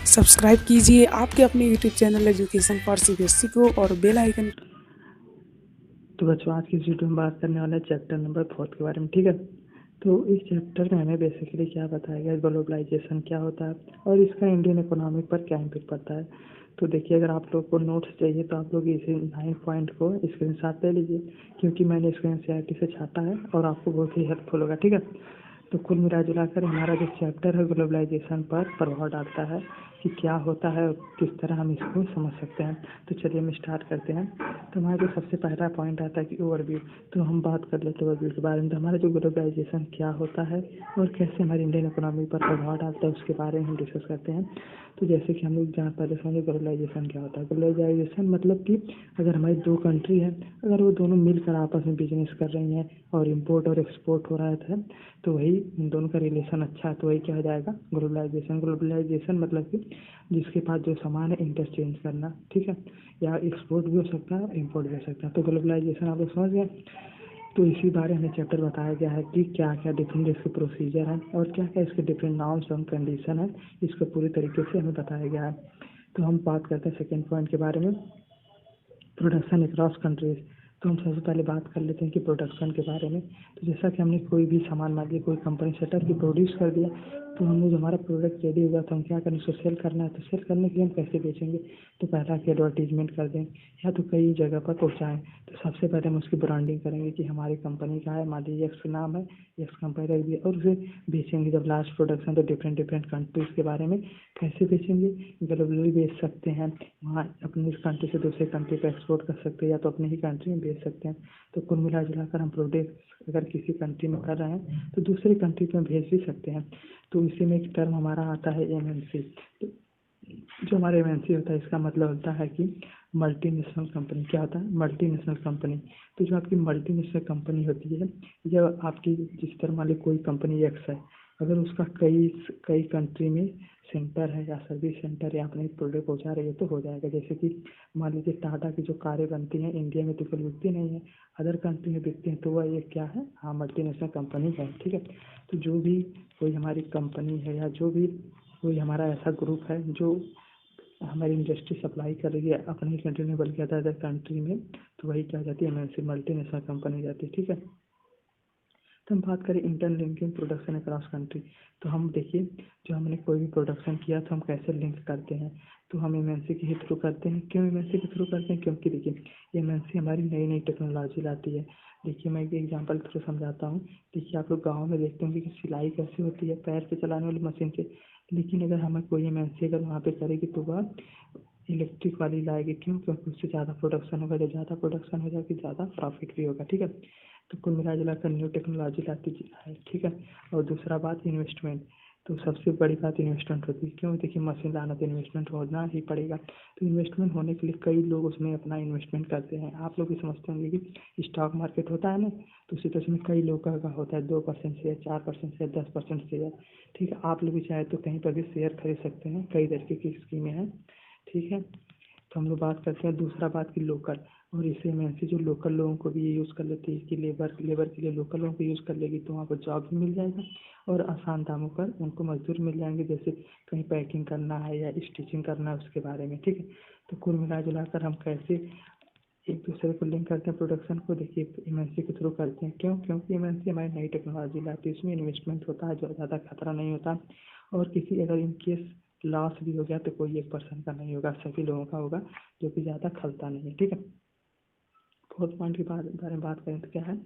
Subscribe कीजिए आपके अपने YouTube channel education for CBSE को और बेल आइकन। तो बच्चों आज की इस वीडियो में बात करने वाला है चैप्टर नंबर 4 के बारे में। ठीक है, तो इस चैप्टर में हमें बेसिकली क्या बताया गया, ग्लोबलाइजेशन क्या होता है और इसका इंडियन इकोनॉमी पर क्या इम्पैक्ट पड़ता है। तो देखिए, अगर आप लोग को नोट्स चाहिए तो आप लोग इस 9 पॉइंट को स्क्रीन शॉट ले लीजिए, क्योंकि मैंने इसको एनसीईआरटी से छाटा है और आपको बहुत ही हेल्पफुल होगा। ठीक है, तो कुल मिला जुलाकर हमारा जो चैप्टर है ग्लोबलाइजेशन पर प्रभाव डालता है कि क्या होता है और किस तरह हम इसको समझ सकते हैं। तो चलिए हम स्टार्ट करते हैं। तो हमारा जो सबसे पहला पॉइंट आता है कि ओवरव्यू, तो हम बात कर लेते हैं ओवरव्यू के बारे में। तो हमारा जो ग्लोबलाइजेशन क्या होता है और कैसे हमारी इंडियन इकोनॉमी पर प्रभाव डालता है उसके बारे में हम डिस्कस करते हैं। तो जैसे कि हम लोग जहाँ पहले समझे ग्लोबलाइजेशन क्या होता है। ग्लोबलाइजेशन मतलब कि अगर हमारी दो कंट्री है, अगर वो दोनों मिलकर आपस में बिजनेस कर रही हैं और इम्पोर्ट और एक्सपोर्ट हो रहा है, तो वही इन दोनों का रिलेशन अच्छा है, तो वही क्या हो जाएगा, ग्लोबलाइजेशन। ग्लोबलाइजेशन मतलब कि जिसके पास जो सामान है इंटरचेंज करना। ठीक है, या एक्सपोर्ट भी हो सकता है, इम्पोर्ट भी हो सकता है। तो ग्लोबलाइजेशन आप लोग समझ गए। तो इसी बारे में चैप्टर बताया गया है कि क्या क्या डिफरेंट इसके प्रोसीजर हैं और क्या क्या इसके डिफरेंट नॉर्म्स और कंडीशन है, इसको पूरी तरीके से हमें बताया गया है। तो हम बात करते हैं सेकेंड पॉइंट के बारे में, प्रोडक्शन अक्रॉस कंट्रीज। तो हम सबसे पहले बात कर लेते हैं कि प्रोडक्शन के बारे में। तो जैसा कि हमने कोई भी सामान मान लिया, कोई कंपनी सेटअप की प्रोड्यूस कर दिया, तो हमने जो हमारा प्रोडक्ट रेडी होगा तो हम क्या करें, उसको सेल करना है। तो सेल करने के लिए हम कैसे बेचेंगे, तो पहला कि एडवर्टीजमेंट कर दें या तो कई जगह पर पहुँचाएँ। तो सबसे पहले हम उसकी ब्रांडिंग करेंगे कि हमारी कंपनी का है, मान लीजिए एक्स नाम है, एक्स कंपनी रख दिया, और उसे बेचेंगे। जब लास्ट प्रोडक्शन तो डिफरेंट डिफरेंट कंट्रीज़ के बारे में कैसे बेचेंगे, ग्लोबली बेच सकते हैं, वहाँ अपनी कंट्री से दूसरे कंट्री पर एक्सपोर्ट कर सकते हैं या तो अपने ही कंट्री में बेच सकते हैं। तो कुल मिला जुलाकर हम प्रोडक्ट अगर किसी कंट्री में कर रहे हैं तो दूसरी कंट्री में भेज भी सकते हैं। तो इसी में एक टर्म हमारा आता है एमएनसी। तो जो हमारा एमएनसी होता है इसका मतलब होता है कि मल्टीनेशनल कंपनी। क्या होता है, मल्टीनेशनल कंपनी। तो जो आपकी मल्टीनेशनल कंपनी होती है, जब आपकी जिस तरह मान ली कोई कंपनी एक्स है, अगर उसका कई कई कंट्री में सेंटर है या सर्विस सेंटर या अपने प्रोडक्ट पहुंचा रही है तो हो जाएगा। जैसे कि मान लीजिए टाटा की जो कारें बनती हैं इंडिया में तो केवल बिकती नहीं है, अदर कंट्री में बिकती हैं, तो वह एक क्या है, हाँ मल्टीनेशनल कंपनी है। ठीक है, तो जो भी कोई हमारी कंपनी है या जो भी कोई हमारा ऐसा ग्रुप है जो हमारी इंडस्ट्री सप्लाई कर रही है अपनी कंट्री में बल्कि अदर कंट्री में, तो वही क्या हो जाती है, एमएनसी मल्टीनेशनल कंपनी हो जाती है। ठीक है, तो हम बात करें इंटरलिंकिंग प्रोडक्शन अक्रॉस कंट्री। तो हम देखिए, जो हमने कोई भी प्रोडक्शन किया तो हम कैसे लिंक करते हैं, तो हम एमएनसी के ही थ्रू करते हैं। क्यों एमएनसी के थ्रू करते हैं, क्योंकि देखिए एमएनसी हमारी नई नई टेक्नोलॉजी लाती है। देखिए मैं एक एग्जांपल थ्रू समझाता हूँ। देखिए आप लोग गाँव में देखते होंगे कि सिलाई कैसे होती है, पैर से चलाने वाली मशीन से, लेकिन अगर हमें कोई एमएनसी अगर वहाँ पे करेगी तो वह इलेक्ट्रिक वाली लाएगी। क्यों, क्योंकि उससे ज़्यादा प्रोडक्शन होगा, जब ज़्यादा प्रोडक्शन हो जाएगी ज़्यादा प्रॉफिट भी होगा। ठीक है, तो कुल मिला जुलाकर न्यू टेक्नोलॉजी लाती है। ठीक है, और दूसरा बात इन्वेस्टमेंट। तो सबसे बड़ी बात इन्वेस्टमेंट होती है। क्यों, देखिए मशीन लाना तो इन्वेस्टमेंट होना ही पड़ेगा। तो इन्वेस्टमेंट होने के लिए कई लोग उसमें अपना इन्वेस्टमेंट करते हैं। आप लोग भी समझते होंगे कि स्टॉक मार्केट होता है ना, तो उसी तरह उसमें कई लोग का होता है 2% शेयर, 4% शेयर, 10% शेयर। ठीक है, आप लोग भी चाहे तो कहीं पर भी शेयर खरीद सकते हैं, कई तरीके की स्कीमें हैं। ठीक है, तो हम लोग बात करते हैं दूसरा बात की लोकल, और इसे एमएनसी जो लोकल लोगों को भी यूज़ कर लेती है कि लेबर लेबर के लिए लोकल लोगों को यूज़ कर लेगी, तो वहाँ पर जॉब भी मिल जाएगा और आसान दामों पर उनको मजदूर मिल जाएंगे, जैसे कहीं पैकिंग करना है या स्टिचिंग करना है उसके बारे में। ठीक है, तो कुल मिला जुलाकर हम कैसे एक दूसरे को लिंक करते हैं प्रोडक्शन को, देखिए एमएनसी के थ्रू करते हैं। क्यों, क्योंकि एमएनसी हमारी नई टेक्नोलॉजी लाती है, इसमें इन्वेस्टमेंट होता है जो ज़्यादा खतरा नहीं होता, और किसी अगर इन केस लॉस भी हो गया तो कोई एक पर्सन का नहीं होगा, सभी लोगों का होगा, जो कि ज़्यादा खलता नहीं है। ठीक है, फोर्थ पॉइंट के बारे में बात करें तो क्या है,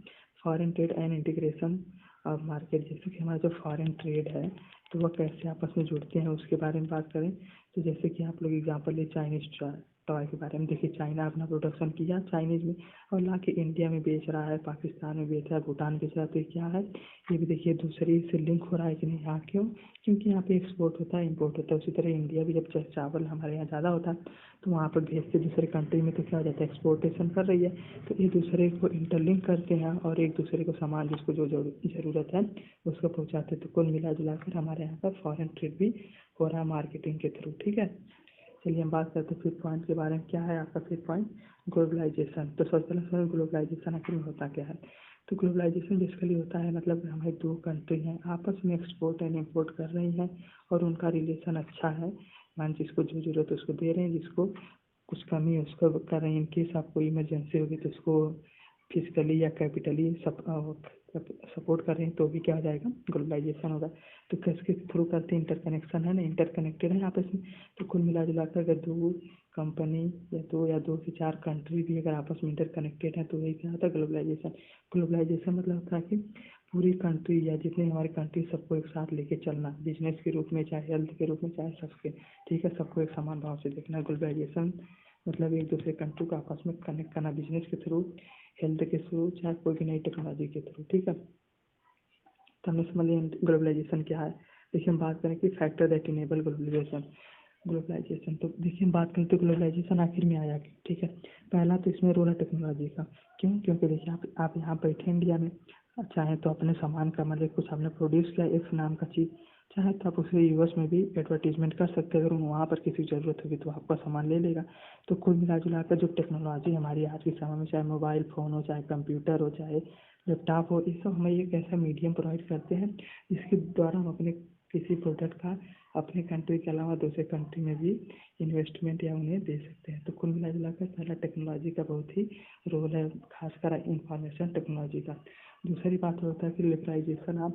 foreign trade and integration of market. जैसे कि हमारा जो फॉरेन ट्रेड है तो वह कैसे आपस में जुड़ते हैं उसके बारे में बात करें, तो जैसे कि आप लोग एग्जांपल ले चाइनीज टॉय के बारे में। देखिए चाइना अपना प्रोडक्शन किया चाइनीज में और ला के इंडिया में बेच रहा है, पाकिस्तान में बेच रहा है, भूटान बेच रहा है, तो ये क्या है, ये भी देखिए दूसरे से लिंक हो रहा है कि नहीं। हाँ, क्यों, क्योंकि यहाँ पे एक्सपोर्ट होता है, इम्पोर्ट होता है। उसी तरह इंडिया भी जब चावल हमारे यहाँ ज़्यादा होता है तो वहाँ पर भेजते दूसरे कंट्री में, तो क्या हो जाता है, एक्सपोर्टेशन कर रही है। तो एक दूसरे को इंटरलिंक करते हैं और एक दूसरे को सामान जिसको जो ज़रूरत है उसको पहुँचाते हैं। तो कुल मिला जुलाकर हमारे यहाँ पर फॉरेन ट्रेड भी हो रहा है मार्केटिंग के थ्रू। ठीक है, चलिए हम बात करते हैं फिफ्थ पॉइंट के बारे में। क्या है आपका फिफ्थ पॉइंट, ग्लोबलाइजेशन। तो सबसे पहले समझ ग्लोबलाइजेशन आखिर में होता क्या है। तो ग्लोबलाइजेशन बेसिकली होता है मतलब हमारी दो कंट्री हैं आपस में एक्सपोर्ट एंड इम्पोर्ट कर रही हैं और उनका रिलेशन अच्छा है, सामान जिसको जो ज़रूरत है उसको दे रहे हैं, जिसको कुछ कमी है उसको कर रहे हैं। इनकेस आपको इमरजेंसी होगी तो उसको फिजिकली या कैपिटली सपोर्ट कर रहे हैं, तो भी क्या हो जाएगा, ग्लोबलाइजेशन होगा। तो किसके थ्रू करते हैं, इंटरकनेक्शन है ना, इंटरकनेक्टेड है आपस में। तो कुल मिला जुला कर अगर दो कंपनी या दो से चार कंट्री भी अगर आपस में इंटरकनेक्टेड है तो वही क्या होता है, ग्लोबलाइजेशन। ग्लोबलाइजेशन मतलब होता है कि पूरी कंट्री या जितने हमारी कंट्री सबको एक साथ लेके चलना, बिजनेस के रूप में चाहे हेल्थ के रूप में चाहे सबके, ठीक है, सबको एक समान भाव से देखना। ग्लोबलाइजेशन मतलब एक दूसरे कंट्री को आपस में कनेक्ट करना, बिजनेस के थ्रू, हेल्थ के थ्रू, चाहे कोई भी नई टेक्नोलॉजी के थ्रू, ठीक है। तो हमने समझ लिया ग्लोबलाइजेशन क्या है। देखिए हम बात करें कि factor that enable globalisation. Globalisation तो देखिए हम बात करें तो ग्लोबलाइजेशन आखिर में आया, ठीक है। पहला तो इसमें रोल है टेक्नोलॉजी का। क्यों? क्योंकि देखिए आप यहाँ बैठे इंडिया में, चाहे तो अपने सामान का मतलब कुछ आपने प्रोड्यूस किया एक नाम का चीज़, चाहे तो आप उसे यूएस में भी एडवर्टीजमेंट कर सकते हैं। अगर वहाँ पर किसी ज़रूरत होगी तो आपका सामान ले लेगा। तो कुल मिला जुला कर जो टेक्नोलॉजी हमारी आज के समय में, चाहे मोबाइल फ़ोन हो, चाहे कंप्यूटर हो, चाहे लैपटॉप हो, ये सब हमें एक ऐसा मीडियम प्रोवाइड करते हैं जिसके द्वारा हम अपने किसी प्रोडक्ट का अपने कंट्री के अलावा दूसरे कंट्री में भी इन्वेस्टमेंट या उन्हें दे सकते हैं। तो कुल मिला जुला कर पहला टेक्नोलॉजी का बहुत ही रोल है, खासकर इंफॉर्मेशन टेक्नोलॉजी का। दूसरी बात होता है कि liberalisation of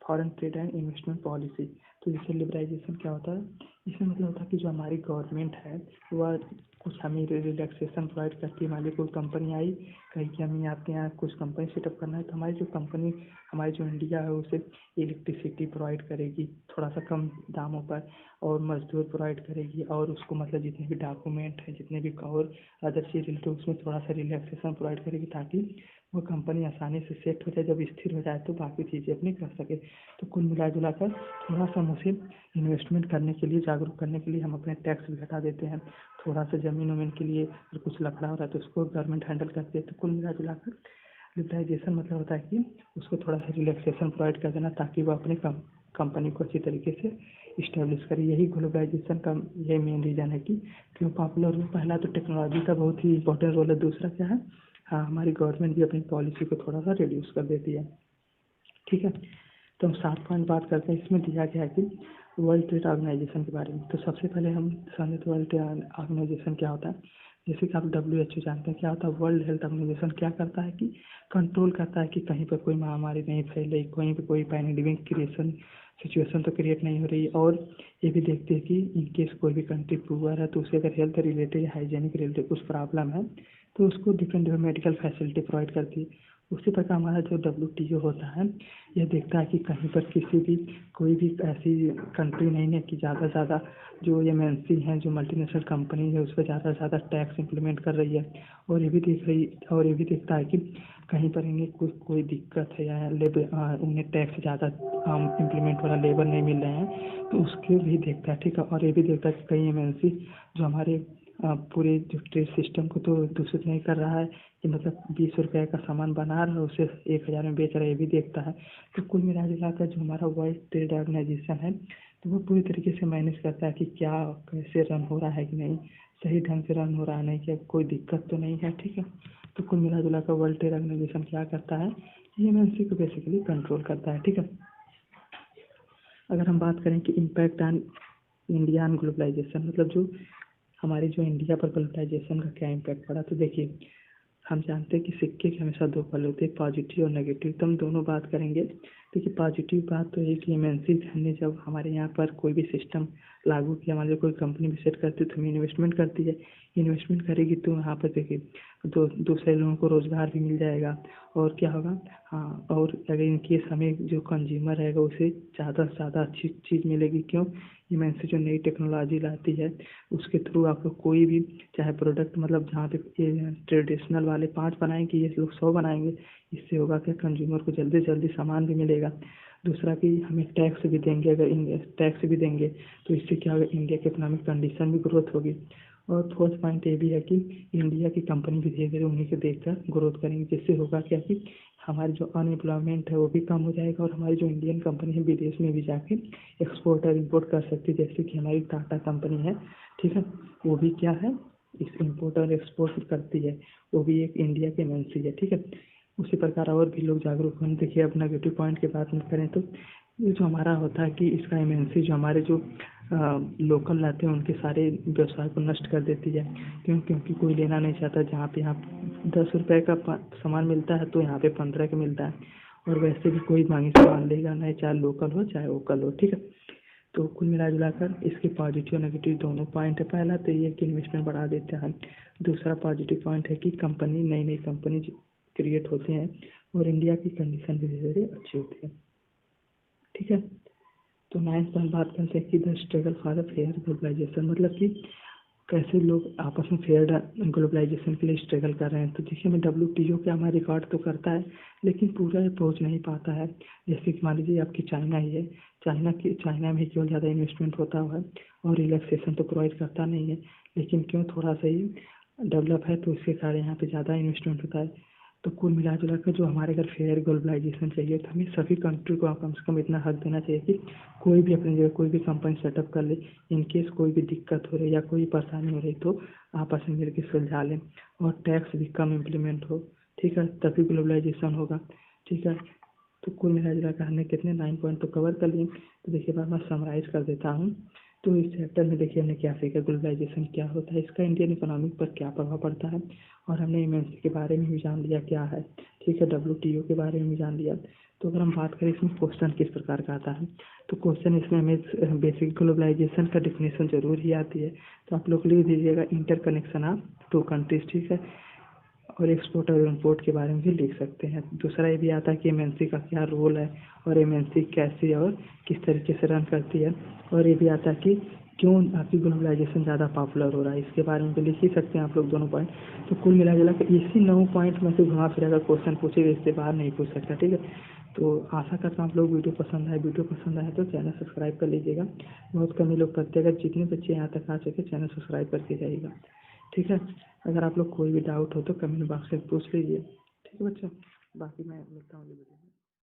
foreign trade and investment policy. तो जैसे लिबरलाइजेशन क्या होता है, इसमें मतलब होता है कि जो हमारी गवर्नमेंट है वह कुछ हमें रिलैक्सेशन प्रोवाइड करती है। मान लीजिए कोई कंपनी आई, कहीं कि हमें आपके यहाँ कुछ कंपनी सेटअप करना है, तो हमारी जो कंपनी, हमारी जो इंडिया है उसे इलेक्ट्रिसिटी प्रोवाइड करेगी थोड़ा सा कम दामों पर, और मजदूर प्रोवाइड करेगी, और उसको मतलब जितने भी डॉक्यूमेंट हैं, जितने भी और अदर चीज रिलेटेड उसमें थोड़ा सा रिलैक्सेशन प्रोवाइड करेगी, ताकि वो कंपनी आसानी से सेट हो जाए। जब स्थिर हो जाए तो बाकी चीज़ें अपनी कर सके। तो कुल मिला जुला कर थोड़ा सा हम उसे इन्वेस्टमेंट करने के लिए, जागरूक करने के लिए हम अपने टैक्स भी घटा देते हैं। थोड़ा सा ज़मीन वमीन के लिए अगर कुछ लफड़ा हो रहा है तो उसको गवर्नमेंट हैंडल करती है। तो कुल मिला जुला कर लिबरलाइजेशन मतलब होता है कि उसको थोड़ा सा रिलैक्सेशन प्रोवाइड कर देना, ताकि वो अपने कंपनी को अच्छी तरीके से इस्टेब्लिश करे। यही ग्लोबलाइजेशन का यही मेन रीज़न है कि क्यों पॉपुलर हो। पहला तो टेक्नोलॉजी का बहुत ही इंपॉर्टेंट रोल है। दूसरा क्या है, हाँ, हमारी गवर्नमेंट भी अपनी पॉलिसी को थोड़ा सा रिड्यूस कर देती है, ठीक है। तो हम 7 पॉइंट बात करते हैं। इसमें दिया गया है कि वर्ल्ड ट्रेड ऑर्गेनाइजेशन के बारे में। तो सबसे पहले हम समझे तो वर्ल्ड ट्रेड ऑर्गेनाइजेशन क्या होता है। जैसे कि आप WHO जानते हैं क्या होता है। वर्ल्ड हेल्थ ऑर्गेनाइजेशन क्या करता है कि कंट्रोल करता है कि कहीं पर कोई महामारी नहीं फैले, कहीं पर कोई पैंडेमिक क्रिएशन सिचुएशन तो क्रिएट नहीं हो रही। और ये भी देखते हैं कि इनकेस कोई भी कंट्री पुअर है तो उसे अगर हेल्थ रिलेटेड या हाइजीनिक रिलेटेड कुछ प्रॉब्लम है तो उसको डिफरेंट मेडिकल फैसिलिटी प्रोवाइड करती है। उसी प्रकार हमारा जो WTO होता है, यह देखता है कि कहीं पर किसी भी कोई भी ऐसी कंट्री नहीं है कि ज़्यादा से ज़्यादा जो MNC हैं, जो मल्टीनेशनल कंपनी है, उस पर ज़्यादा से ज़्यादा टैक्स इम्प्लीमेंट कर रही है। और ये भी देखता है कि कहीं पर इन्हें कोई दिक्कत है या उन्हें टैक्स ज़्यादा इम्प्लीमेंट वाला लेबर नहीं मिल रहे हैं, तो उसके भी देखता है, ठीक है। और ये भी देखता है कि कहीं MNC जो हमारे पूरे जो ट्रेड सिस्टम को तो दूषित नहीं कर रहा है, कि मतलब 20 रुपये का सामान बना रहा है उसे 1000 में बेच रहा है, ये भी देखता है। तो कुल मिला जुला कर जो हमारा वर्ल्ड ट्रेड ऑर्गेनाइजेशन है, तो वो पूरी तरीके से मैनेज करता है कि क्या कैसे रन हो रहा है कि नहीं, सही ढंग से रन हो रहा है नहीं, क्या कोई दिक्कत तो नहीं है, ठीक है। तो कुल मिला जुला कर वर्ल्ड ट्रेड ऑर्गेनाइजेशन क्या करता है, MNC को बेसिकली कंट्रोल करता है, ठीक है। अगर हम बात करें कि impact on India on globalisation, मतलब जो हमारे जो इंडिया पर ग्लोबलाइजेशन का क्या इम्पैक्ट पड़ा, तो देखिए हम जानते हैं कि सिक्के के हमेशा दो पहलू होते हैं, पॉजिटिव और नेगेटिव। तो हम दोनों बात करेंगे। देखिए पॉजिटिव बात तो है कि MNC ने जब हमारे यहाँ पर कोई भी सिस्टम लागू किया, हमारे कोई कंपनी भी सेट करती है तो हमें इन्वेस्टमेंट करती है। इन्वेस्टमेंट करेगी तो यहाँ पर देखिए दूसरे लोगों को रोज़गार भी मिल जाएगा। और क्या होगा, हाँ, और अगर इनकेस हमें जो कंज्यूमर रहेगा उसे ज़्यादा से ज़्यादा अच्छी चीज़ मिलेगी। क्यों, MNC जो नई टेक्नोलॉजी लाती है उसके थ्रू आप लोग कोई भी चाहे प्रोडक्ट, मतलब जहाँ पे ट्रेडिशनल वाले 5 बनाएंगे ये लोग 100 बनाएंगे। इससे होगा कि कंज्यूमर को जल्दी से जल्दी सामान भी मिलेगा। दूसरा कि हमें टैक्स भी देंगे, अगर टैक्स भी देंगे तो इससे क्या होगा, इंडिया की इकोनॉमिक कंडीशन भी ग्रोथ होगी। और फोर्थ पॉइंट ये भी है कि इंडिया की कंपनी भी धीरे धीरे उन्हीं को देखकर ग्रोथ करेंगे, जिससे होगा क्या कि हमारी जो अनएम्प्लॉयमेंट है वो भी कम हो जाएगा, और हमारी जो इंडियन कंपनी है विदेश में भी जाके एक्सपोर्ट और इम्पोर्ट कर सकती है। जैसे कि हमारी टाटा कंपनी है, ठीक है, वो भी क्या है, इस इम्पोर्ट और एक्सपोर्ट करती है, वो भी एक इंडिया की MNC है, ठीक है। उसी प्रकार और भी लोग जागरूक होने। देखिए अब नेगेटिव पॉइंट की बात नहीं करें तो ये जो हमारा होता है कि इसका MNC जो हमारे जो लोकल लाते हैं उनके सारे व्यवसाय को नष्ट कर देती है। क्योंकि कोई लेना नहीं चाहता। जहाँ पे यहाँ 10 रुपये का सामान मिलता है तो यहाँ पे 15 का मिलता है, और वैसे भी कोई महंगी सामान लेगा नहीं, चाहे लोकल हो चाहे वोकल हो, ठीक है। तो कुल मिला जुला कर इसके पॉजिटिव और नेगेटिव दोनों पॉइंट है। पहला तो ये कि इन्वेस्टमेंट बढ़ा देते हैं। दूसरा पॉजिटिव पॉइंट है कि नई नई कंपनी क्रिएट होती हैं और इंडिया की कंडीशन भी धीरे धीरे अच्छी होती है, ठीक है। तो 9th पॉइंट बात करते हैं कि the struggle for the fair globalisation, मतलब कि कैसे लोग आपस में फेयर ग्लोबलाइजेशन के लिए स्ट्रगल कर रहे हैं। तो देखिए, मैं WTO क्या हमारा रिकॉर्ड तो करता है, लेकिन पूरा ये पहुँच नहीं पाता है। जैसे कि मान लीजिए आपकी चाइना ही है, चाइना में केवल ज़्यादा इन्वेस्टमेंट होता हुआ और रिलैक्सेशन तो प्रोवाइड करता नहीं है, लेकिन क्यों थोड़ा सा ही डेवलप है तो उसके कारण यहाँ पे ज़्यादा इन्वेस्टमेंट होता है। तो कुल मिला जुला कर जो हमारे अगर फेयर ग्लोबलाइजेशन चाहिए तो हमें सभी कंट्री को कम से कम इतना हक देना चाहिए कि कोई भी अपनी जगह कोई भी कंपनी सेटअप कर ले। इन केस कोई भी दिक्कत हो रही या कोई परेशानी हो रही तो आपस में मिलकर सुलझा लें, और टैक्स भी कम इम्प्लीमेंट हो, ठीक है, तभी ग्लोबलाइजेशन होगा, ठीक है। तो कुल मिला जुला कर हमने कितने 9 पॉइंट तो कवर कर लिए। तो देखिए बार मैं समराइज कर देता हूँ। तो इस चैप्टर में देखिए हमने क्या सीखा, ग्लोबलाइजेशन क्या होता है, इसका इंडियन इकोनॉमिक पर क्या प्रभाव पड़ता है, और हमने MNC के बारे में भी जान लिया क्या है, ठीक है, WTO के बारे में भी जान लिया। तो अगर हम बात करें इसमें क्वेश्चन किस प्रकार का आता है, तो क्वेश्चन इसमें हमें बेसिक ग्लोबलाइजेशन का डिफिनेशन जरूर ही आती है। तो आप लोग लिख दीजिएगा इंटर कनेक्शन ऑफ 2 कंट्रीज, ठीक है, और एक्सपोर्ट और इम्पोर्ट के बारे में भी लिख सकते हैं। दूसरा ये भी आता है कि MNC का क्या रोल है, और MNC कैसे और किस तरीके से रन करती है, और ये भी आता है कि क्यों आपकी ग्लोबलाइजेशन ज़्यादा पॉपुलर हो रहा है, इसके बारे में भी लिख ही सकते हैं आप लोग दोनों पॉइंट। तो कुल मिला जुला कर इसी 9 पॉइंट में से घुमा फिरा कर क्वेश्चन पूछेगा, इससे बाहर नहीं पूछ सकता, ठीक है। तो आशा करता हूँ आप लोग वीडियो पसंद आए तो चैनल सब्सक्राइब कर लीजिएगा। बहुत कम ही लोग करते हैं, अगर जितने बच्चे यहाँ तक आ सके चैनल सब्सक्राइब करके जाइएगा, ठीक है। अगर आप लोग कोई भी डाउट हो तो कमेंट बॉक्स में पूछ लीजिए, ठीक है बच्चों। बाकी मैं मिलता हूँ अगली वीडियो में।